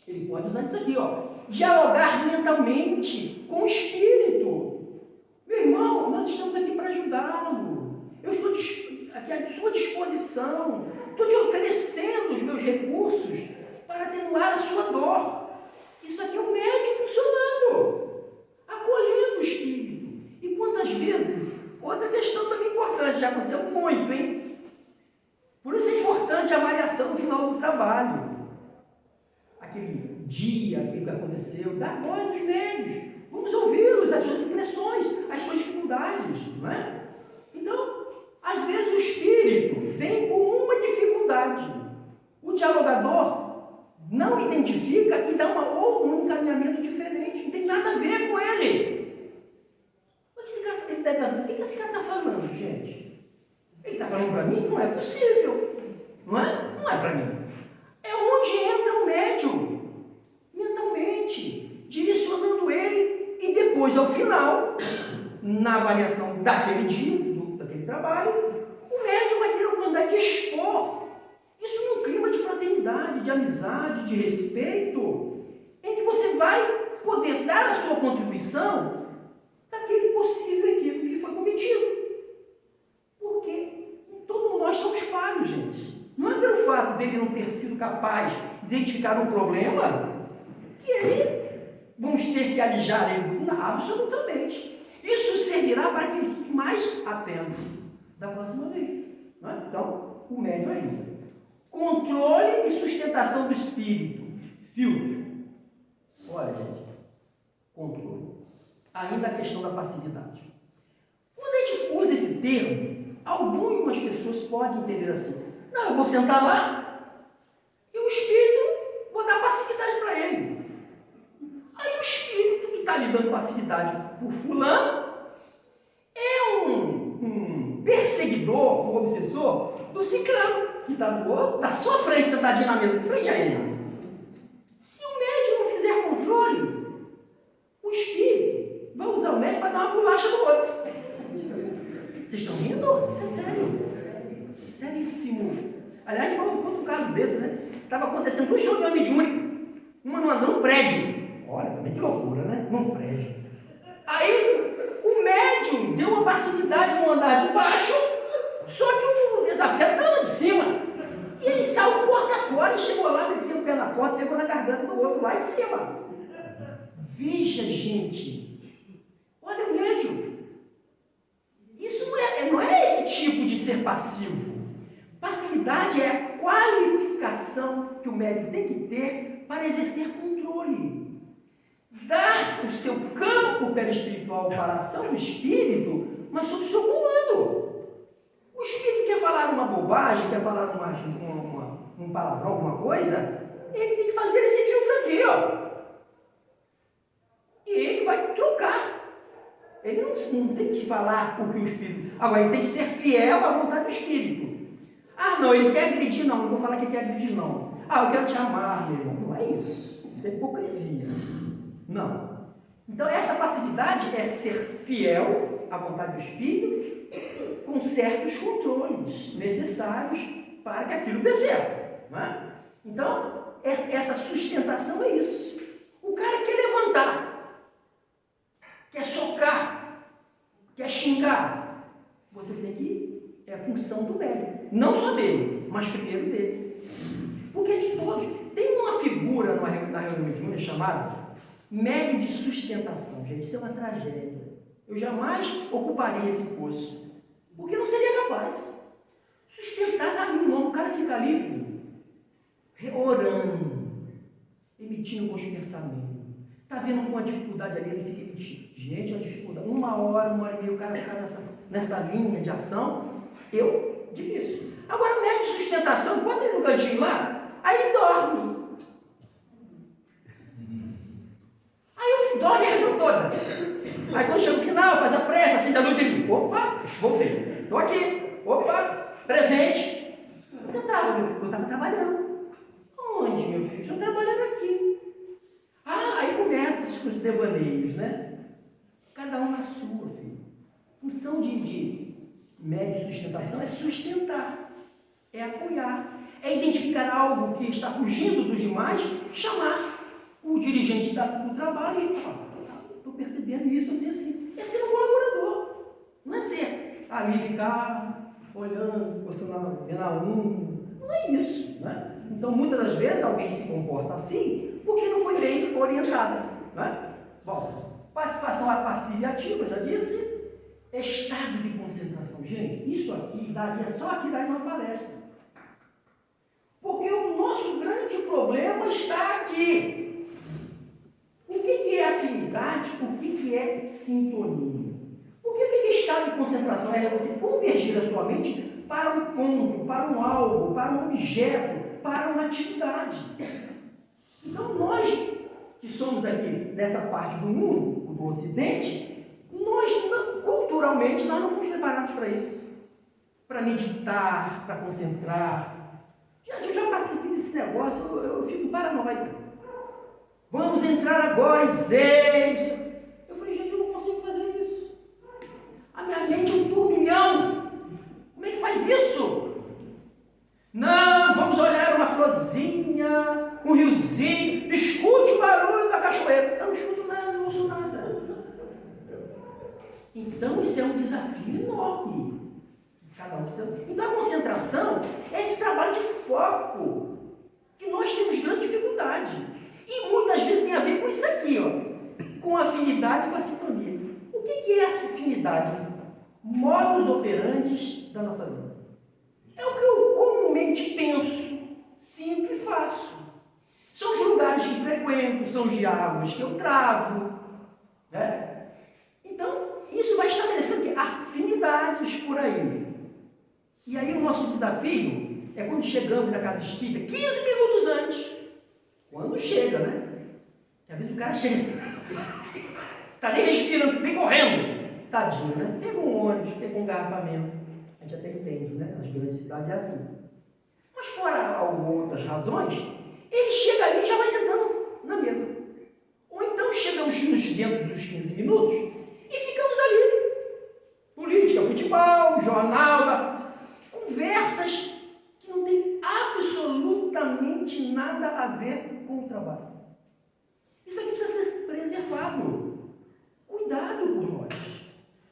Speaker 1: ele pode usar isso aqui, ó. Dialogar mentalmente com o espírito. Meu irmão, nós estamos aqui para ajudá-lo. Eu estou aqui à sua disposição. Estou te oferecendo os meus recursos para atenuar a sua dor. Isso aqui é o médium funcionando, acolhendo o espírito. E quantas vezes, outra questão também importante, já aconteceu muito, hein? Por isso é importante a avaliação no final do trabalho. Aquele dia, aquilo que aconteceu, dá voz aos médios. Vamos ouvi-los, as suas impressões, as suas dificuldades, não é? Então, às vezes o espírito vem com uma dificuldade. O dialogador não identifica e dá um encaminhamento diferente. Não tem nada a ver com ele. O que esse cara está falando, gente? Ele está falando para mim? Não é possível. Não é? Não é para mim. É onde entra o médium, mentalmente, direcionando ele e depois, ao final, na avaliação daquele dia, daquele trabalho, o médium vai ter a oportunidade de expor isso num clima de fraternidade, de amizade, de respeito, em que você vai poder dar a sua contribuição daquele possível equívoco que foi cometido. Porque todos nós somos falhos, gente. Não é pelo fato dele não ter sido capaz de identificar um problema que vamos ter que alijar ele. Não, absolutamente. Isso servirá para que ele fique mais atento da próxima vez. Não é? Então, o médium ajuda. Controle e sustentação do espírito. Filtro. Olha, gente. Controle. Ainda a questão da passividade. Quando a gente usa esse termo, algumas pessoas podem entender assim. Não, eu vou sentar lá e o espírito, vou dar passividade para ele. Aí o espírito que está lhe dando passividade por fulano é um perseguidor, um obsessor do ciclano, que está na sua frente, sentadinho na mesa, frente a ele. Se o médium não fizer controle, o espírito vai usar o médium para dar uma bolacha no outro. Vocês estão rindo? Isso é sério. Seríssimo. Aliás, eu conto um caso desse, né? Estava acontecendo duas reuniões mediúnicas. Uma num prédio. Olha, também que loucura, né? Num prédio. Aí, o médium deu uma passividade no andar de baixo, só que o desafiador estava lá de cima. E ele saiu porta fora e chegou lá, meteu o pé na porta, pegou na garganta do outro lá em cima. Veja, gente. Olha o médium. Isso não é esse tipo de ser passivo. Passividade é a qualificação que o médium tem que ter para exercer controle. Dar o seu campo perispiritual para a ação do espírito, mas sob o seu comando. O espírito quer falar uma bobagem, quer falar um palavrão, alguma coisa, ele tem que fazer esse filtro aqui, ó. E ele vai trocar. Ele não tem que falar o que o espírito... Agora, ele tem que ser fiel à vontade do espírito. Ah, não, ele quer agredir, não vou falar que ele quer agredir, não. Ah, eu quero te amar, meu irmão. Não é isso. Isso é hipocrisia. Não. Então, essa passividade é ser fiel à vontade do espírito com certos controles necessários para que aquilo dê certo. Não é? Então, essa sustentação é isso. O cara quer levantar, quer socar, quer xingar. Você tem que... É a função do médium. Não só dele, mas primeiro dele. Porque é de todos. Tem uma figura na reunião mediúnica chamada médium de sustentação. Gente, isso é uma tragédia. Eu jamais ocuparia esse posto. Porque não seria capaz. Sustentar dá mim, não. O cara fica ali, filho, orando, emitindo bons pensamentos. Está vendo uma dificuldade ali, ele fica emitindo. Gente, é uma dificuldade. Uma hora e meia, o cara fica nessa linha de ação. Difícil. Agora, o médium de sustentação, bota ele no cantinho lá, aí ele dorme. Aí eu dorme a reunião toda. Aí quando chega o final, faz a prece, assim da noite, ele, opa, voltei. Estou aqui, opa, presente. Você estava, eu estava trabalhando. Onde, meu filho? Estou trabalhando aqui. Ah, aí começa os devaneios, né? Cada um na sua, filho. Função de médio de sustentação é sustentar, é apoiar, é identificar algo que está fugindo dos demais, chamar o dirigente do trabalho e estou percebendo isso assim, assim. É ser um colaborador, não é ser ali ficar olhando, vendo aluno, não é isso, né? Então, muitas das vezes, alguém se comporta assim porque não foi bem orientado. Né? Bom, participação passiva e ativa, já disse. Estado de concentração. Gente, isso aqui daria, só aqui daria uma palestra. Porque o nosso grande problema está aqui. O que é afinidade? O que é sintonia? O que é estado de concentração? É você convergir a sua mente para um ponto, para um algo, para um objeto, para uma atividade. Então, nós que somos aqui nessa parte do mundo, do Ocidente, culturalmente, nós não fomos preparados para isso. Para meditar, para concentrar. Eu já participei desse negócio, eu fico paranoico. Vamos entrar agora em Zen. Eu falei, gente, eu não consigo fazer isso. A minha mente é um turbilhão. Como é que faz isso? Não, vamos olhar uma florzinha, um riozinho, escute o barulho da cachoeira. Eu não escuto nada, não ouço nada. Então, isso é um desafio enorme. Cada um seu. Então, a concentração é esse trabalho de foco que nós temos grande dificuldade. E muitas vezes tem a ver com isso aqui, ó, com a afinidade e com a sintonia. O que é essa afinidade? Modus operandi da nossa vida. É o que eu comumente penso, sinto e faço. São os lugares que frequento, são os diálogos que eu travo. Né? Então, isso vai estabelecendo afinidades por aí. E aí o nosso desafio é quando chegamos na casa espírita, 15 minutos antes. Quando chega, né? Às vezes o cara chega, está nem respirando, vem correndo. Tadinho, né? Pegou um ônibus, pegou um engarrafamento. A gente até entende, né? Nas grandes cidades é assim. Mas fora outras razões, ele chega ali e já vai sentando na mesa. Ou então chegamos dentro dos 15 minutos e ficamos ali. Política, futebol, jornal, conversas que não tem absolutamente nada a ver com o trabalho. Isso aqui precisa ser preservado. Cuidado por nós.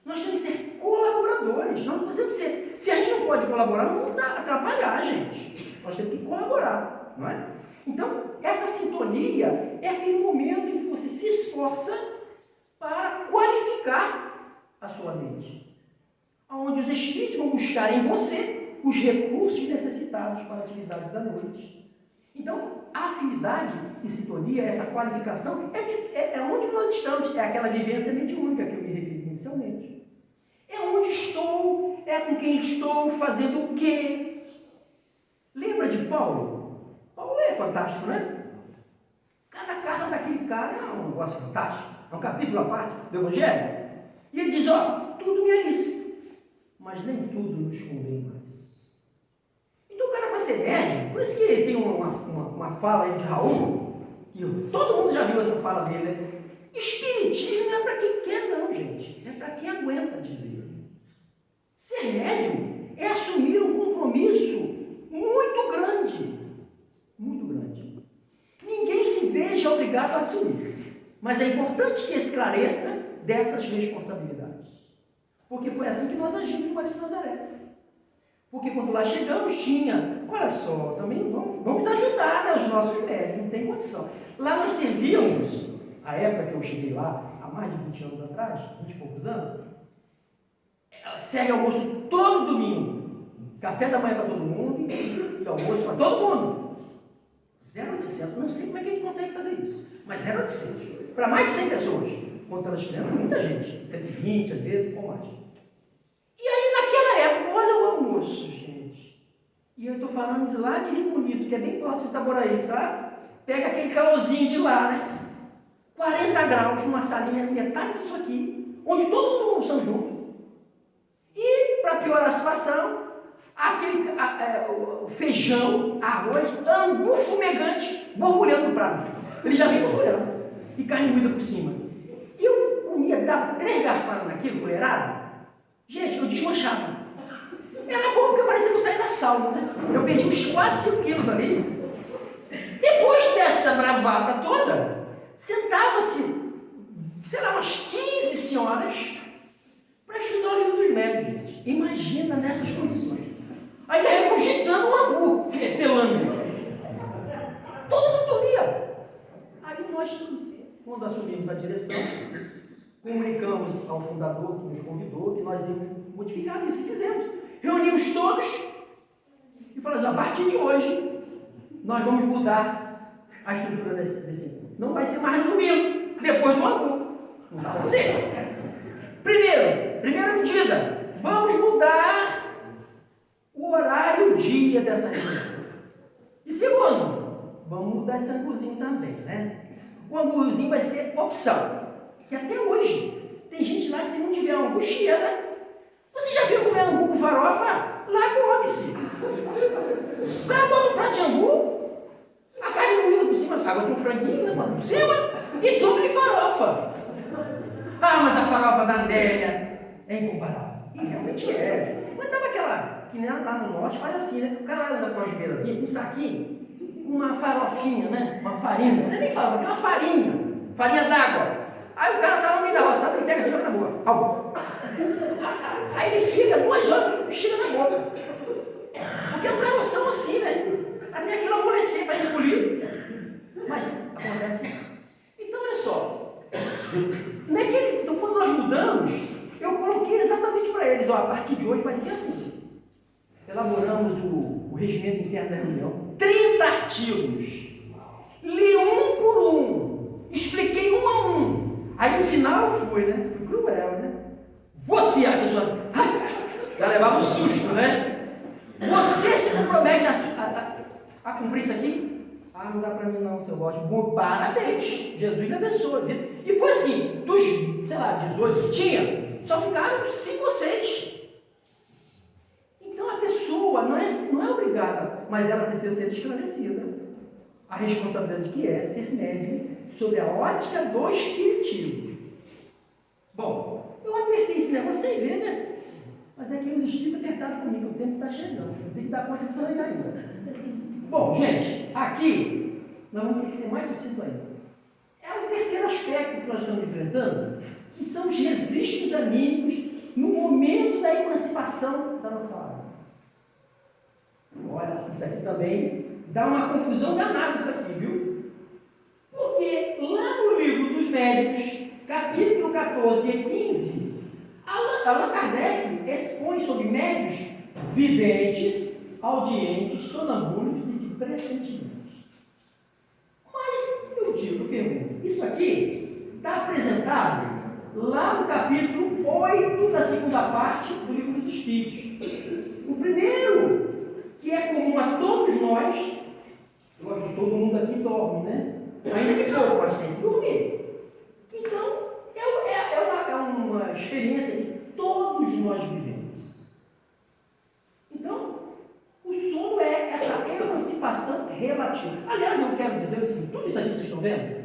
Speaker 1: Nós temos que ser colaboradores. Nós não podemos ser. Se a gente não pode colaborar, não dá atrapalhar a gente. Nós temos que colaborar, não é? Então, essa sintonia é aquele momento em que você se esforça para qualificar a sua mente. Onde os espíritos vão buscar em você os recursos necessitados para a atividade da noite. Então, a afinidade e sintonia, essa qualificação, é onde nós estamos. É aquela vivência mediúnica que eu me referi inicialmente. É onde estou, é com quem estou, fazendo o quê. Lembra de Paulo? Paulo é fantástico, né? Cada carta daquele cara é um negócio fantástico. É um capítulo à parte do Evangelho. E ele diz, ó, tudo me é lícito, mas nem tudo nos convém mais. Então o cara vai ser médium, por isso que ele tem uma fala aí de Raul, que todo mundo já viu essa fala dele, né? Espiritismo não é para quem quer não, gente, é para quem aguenta dizer. Ser médium é assumir um compromisso muito grande, muito grande. Ninguém se veja obrigado a assumir, mas é importante que esclareça dessas responsabilidades. Porque foi assim que nós agimos no Maria de Nazaré. Porque quando lá chegamos, tinha, olha só, também vamos ajudar, né, os nossos médicos, não tem condição. Lá nós servíamos, a época que eu cheguei lá, há mais de 20 anos atrás, 20 e poucos anos, serve almoço todo domingo. Café da manhã para todo mundo e almoço para todo mundo. 0,800, não sei como é que a gente consegue fazer isso, mas 0,800. Para mais de 100 pessoas, contando as crianças, muita gente, 120 às vezes, ou mais. E aí naquela época, olha o almoço, gente. E eu estou falando de lá de Rio Bonito, que é bem próximo de Itaboraí, sabe? Pega aquele calorzinho de lá, né? 40 graus, numa salinha, metade disso aqui, onde todo mundo almoçando junto. E, para piorar a situação, o feijão, arroz, angu fumegante, borbulhando no prato. Ele já vem borbulhando. E carne moída por cima. E eu comia, dava 3 garfadas naquilo, colherado. Gente, eu desmanchava. Era bom porque parecia que eu saía da sauna, né? Eu perdi uns 4, 5 quilos ali. Depois dessa bravata toda, sentava-se, sei lá, umas 15 senhoras para estudar o livro dos médios, gente. Imagina nessas condições. Ainda regurgitando um angu, pelando. nós, quando assumimos a direção, comunicamos ao fundador que nos convidou que nós íamos modificar isso. Fizemos. Reunimos todos e falamos, a partir de hoje, nós vamos mudar a estrutura desse encontro. Não vai ser mais no domingo, depois do almoço. Não vai ser. Primeira medida, vamos mudar o horário e o dia dessa reunião. E segundo, vamos mudar esse anguzinho também, né? O anguzinho vai ser opção. Que até hoje, tem gente lá que se não tiver angu, cheira. Você já viu comer angu com farofa? Lá come-se. O cara bota um prato de angu, a carne moída por cima, água com franguinho, né, mano? Por cima, e tudo de farofa. Ah, mas a farofa da Andélia é incomparável. E realmente é. Mas dava aquela, que nem lá no norte faz assim, né? O cara anda com uma joelhazinha, com um saquinho, com uma farofinha, né? Uma farinha. Não é nem farofa, é uma farinha d'água. Aí o cara tá no meio da roçada, ele pega assim e vai na boca. Aí ele fica 2 horas e chega na boca. Porque é um caroção assim, né? Até aquilo amolecer para engolir. Mas acontece isso. Então, olha só. Então, quando nós mudamos, eu coloquei exatamente para eles: ó, a partir de hoje vai ser assim. Elaboramos o regimento interno da reunião, 30 artigos. Li um por um. Expliquei um a um. Aí no final fui cruel, né? Você, a pessoa, já levava um susto, né? Você se compromete a cumprir isso aqui? Ah, não dá para mim não, seu Bote. Bom, parabéns, Jesus lhe abençoe. E foi assim, dos, 18 que tinha, só ficaram 5 ou 6. Então a pessoa não é obrigada, mas ela precisa ser esclarecida. A responsabilidade que é ser médium sob a ótica do espiritismo. Bom, eu apertei esse negócio sem ver, né? Mas é que os espíritos apertaram comigo, o tempo está chegando, eu tenho que dar conta disso aí ainda. Bom, gente, aqui nós vamos ter que ser mais sucinto ainda. É o terceiro aspecto que nós estamos enfrentando, que são os registros anímicos no momento da emancipação da nossa alma. Olha, isso aqui também dá uma confusão danada, isso aqui, viu? Porque lá no livro dos Médiuns, capítulo 14 e 15, Allan Kardec expõe sobre médiuns videntes, audientes, sonambúlicos e de pressentimentos. Mas eu pergunto, isso aqui está apresentado lá no capítulo 8 da segunda parte do livro dos Espíritos. O primeiro, que é comum a todos nós, todo mundo aqui dorme, né? Ainda que pouco, mas tem que dormir. Então, é uma experiência que todos nós vivemos. Então, o sono é essa emancipação relativa. Aliás, eu quero dizer o seguinte: tudo isso aqui que vocês estão vendo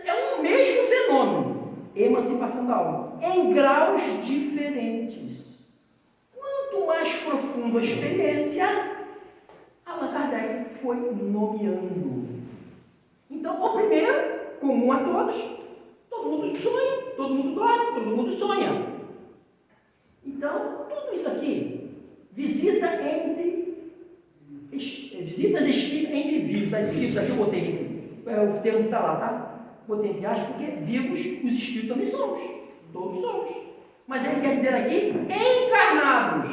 Speaker 1: é o mesmo fenômeno, emancipação da alma, em graus diferentes. Quanto mais profunda a experiência, Allan Kardec foi nomeando. Então, o primeiro, comum a todos, todo mundo sonha, todo mundo dorme, todo mundo sonha. Então, tudo isso aqui, visitas espíritas entre vivos. As espíritos aqui eu botei, o termo está lá, tá? Botei entre aspas, porque vivos os espíritos também somos, todos somos. Mas ele quer dizer aqui, encarnados.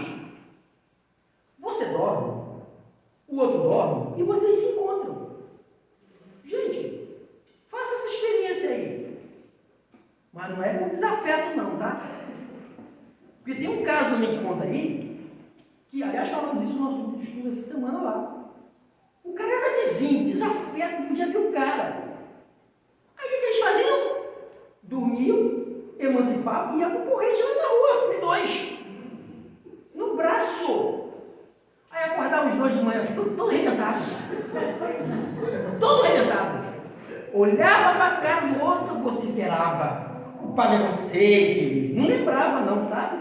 Speaker 1: Você dorme, o outro dorme, e vocês se encontram. Gente, faça essa experiência aí. Mas não é com desafeto não, tá? Porque tem um caso também que conta aí, que aliás falamos isso no nosso grupo de estudo essa semana lá. O cara era vizinho, desafeto, não podia ver o cara. Aí o que eles faziam? Dormiam, emancipavam e iam pro corrente lá na rua, os dois. No braço. Aí acordavam os dois de manhã, assim, todo arrebentado. Todo arrebentado. Olhava para a cara do outro, vociferava. O culpado é você, filho. Não lembrava não, sabe?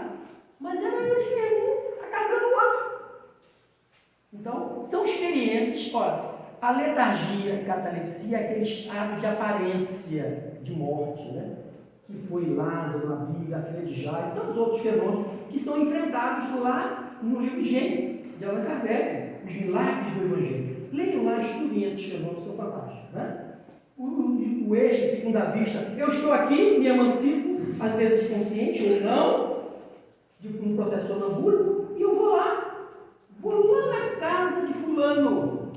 Speaker 1: Mas era eles mesmo, atacando o outro. Então, são experiências, olha, a letargia e catalepsia é aquele estado de aparência de morte, né? Que foi Lázaro, a Bíblia, a filha de Jairo e tantos outros fenômenos que são enfrentados lá no livro Gênesis, de Allan Kardec, os milagres do Evangelho. Leiam lá, estudem esses fenômenos, são fantásticos, né? o eixo de segunda vista. Eu estou aqui, me emancipo, às vezes consciente ou não, de um processo sonambúlico, e eu vou lá na casa de fulano.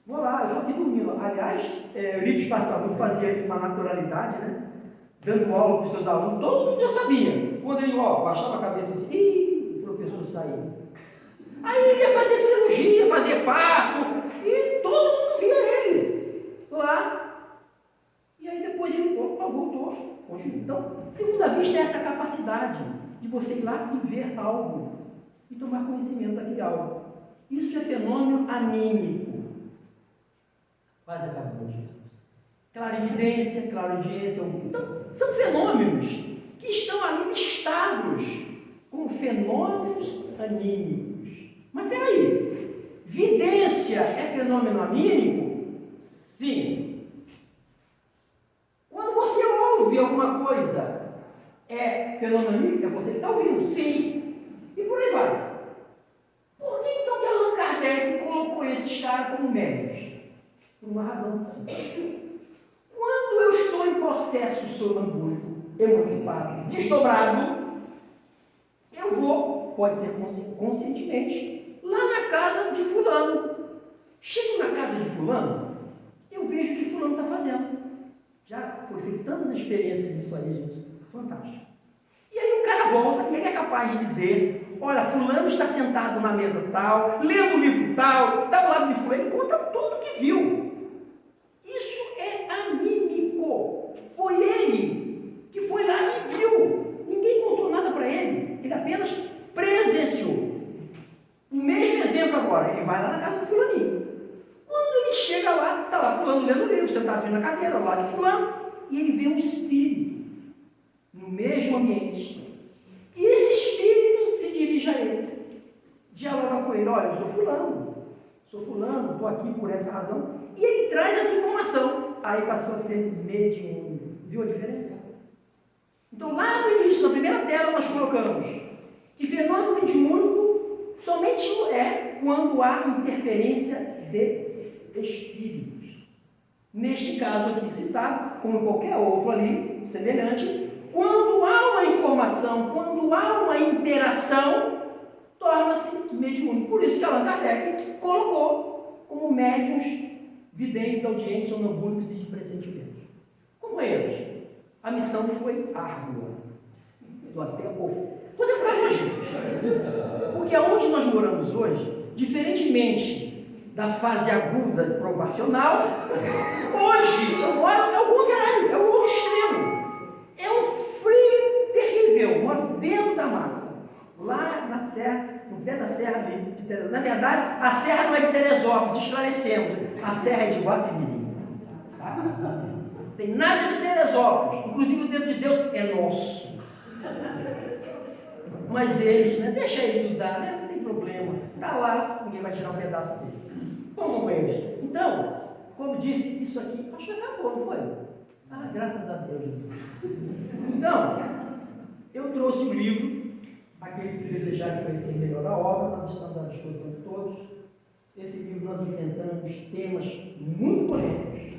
Speaker 1: Vou lá, eu estou aqui dormindo. Aliás, Eurípides Passarinho fazia isso com uma naturalidade, né? Dando aula para os seus alunos, todo mundo já sabia. Quando ele baixava a cabeça assim, ih, o professor saiu. Aí ele ia fazer cirurgia, fazer parto, e todo mundo via ele lá. E aí depois ele voltou. Então, segunda vista é essa capacidade de você ir lá e ver algo e tomar conhecimento daquele algo. Isso é fenômeno anímico. Quase acabou, Jesus. Clarividência, clareaudiência. Então, são fenômenos que estão ali listados como fenômenos anímicos. Mas peraí, vidência é fenômeno anímico? Sim. Quando você ouve alguma coisa, é fenômeno anímico? É você que está ouvindo? Sim. E por aí vai. Por que então que Allan Kardec colocou esses caras como médios? Por uma razão simples. Quando eu estou em processo sonambúlico, emancipado, desdobrado, eu vou, pode ser conscientemente, lá na casa de fulano. Chego na casa de fulano, eu vejo o que fulano está fazendo. Já foi feito tantas experiências nisso aí, gente. Fantástico. E aí o cara volta e ele é capaz de dizer, olha, fulano está sentado na mesa tal, lendo o livro tal, está ao lado de fulano, ele conta tudo o que viu. Isso é anímico. Foi ele que foi lá e viu. Ninguém contou nada para ele. Ele apenas presenciou. O mesmo exemplo agora. Ele vai lá na casa do fulaninho. Quando ele chega lá, está lá fulano lendo o livro, sentado na cadeira, ao lado de fulano, e ele vê um espírito no mesmo ambiente. E esse espírito se dirige a ele. Dialoga com ele. Olha, eu sou fulano, estou aqui por essa razão. E ele traz essa informação. Aí passou a ser mediúnico. Viu a diferença? Então, lá no início, na primeira tela, nós colocamos que fenômeno mediúnico somente é quando há interferência de espíritos. Neste caso aqui citado, como qualquer outro ali, semelhante, quando há uma informação, quando há uma interação, torna-se mediúnico. Por isso que Allan Kardec colocou como médiuns, videntes, audientes, sonambúlicos e de pressentimentos. Como eles? A missão foi árdua. Estou até Estou lembrando hoje. Porque aonde nós moramos hoje, diferentemente da fase aguda provacional, hoje eu moro, é o contrário, é o outro extremo. É um frio terrível. Eu moro dentro da mata, lá na serra, no pé da serra ali de Teresópolis. Na verdade, a serra não é de Teresópolis, esclarecemos. A serra é de Guapimirim. Não tem nada de Teresópolis. Inclusive o dedo de Deus é nosso. Mas eles, né? Deixa eles usar, né? Não tem problema. Está lá, ninguém vai tirar um pedaço dele. Vamos com eles. Então, como disse, isso aqui, acho que acabou, não foi? Ah, graças a Deus. Então, eu trouxe o livro. Aqueles que desejarem conhecer melhor a obra, nós estamos à disposição de todos. Esse livro nós enfrentamos temas muito polêmicos.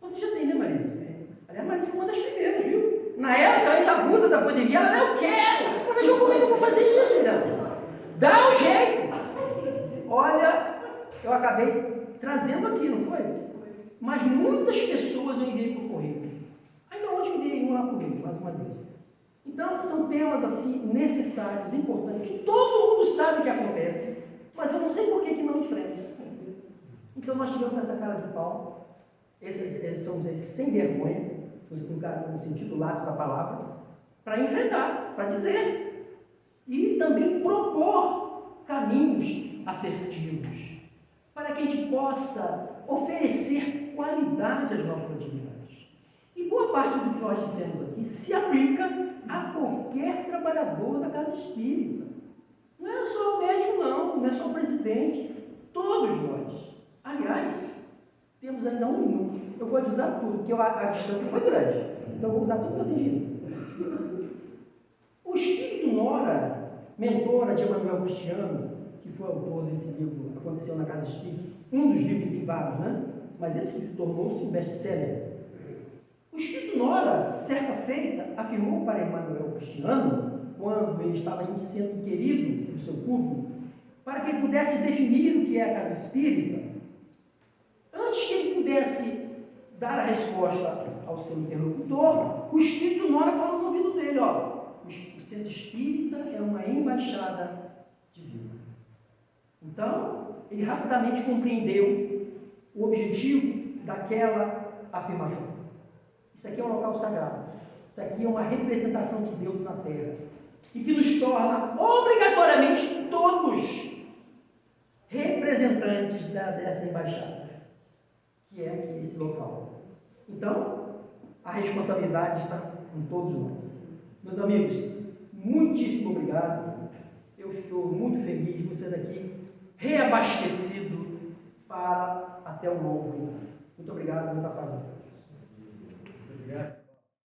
Speaker 1: Você já tem, né, Marisa? Aliás, Marisa foi uma das primeiras, viu? Na época ainda aguda da pandemia, ela, eu quero! Mas como é que eu vou fazer isso, então? Dá um jeito! Olha, eu acabei trazendo aqui, não foi? Mas muitas pessoas eu enviei por correio. Ainda hoje eu enviei um lá por correio, mais uma vez. Então, são temas assim necessários, importantes, que todo mundo sabe que acontece, mas eu não sei por que não enfrenta. Então, nós tivemos essa cara de pau, somos esses sem vergonha, no sentido lato da palavra, para enfrentar, para dizer, e também propor caminhos assertivos, para que a gente possa oferecer qualidade às nossas atividades. E boa parte do que nós dissemos aqui se aplica a qualquer trabalhador da casa espírita. Não é só o médico, não é só o presidente, todos nós. Aliás, temos ainda 1 minuto. Eu vou usar tudo, porque a distância foi grande. Então eu vou usar tudo que eu tenho direito. O Espírito Nora, mentora de Emmanuel Agostinho, que foi autor desse livro, Aconteceu na Casa Espírita, um dos livros que tem vários, né? Mas esse que tornou-se um best-seller. Espírito Nora, certa feita, afirmou para Emmanuel Cristiano, quando ele estava sendo inquirido pelo seu público, para que ele pudesse definir o que é a casa espírita, antes que ele pudesse dar a resposta ao seu interlocutor, o Espírito Nora falou no ouvido dele, o centro espírita é uma embaixada divina. Então, ele rapidamente compreendeu o objetivo daquela afirmação. Isso aqui é um local sagrado. Isso aqui é uma representação de Deus na Terra. E que nos torna, obrigatoriamente, todos representantes dessa embaixada, que é aqui esse local. Então, a responsabilidade está com todos nós. Meus amigos, muitíssimo obrigado. Eu fico muito feliz de você daqui reabastecido para até o novo. Muito obrigado, muita paz.
Speaker 2: Obrigado.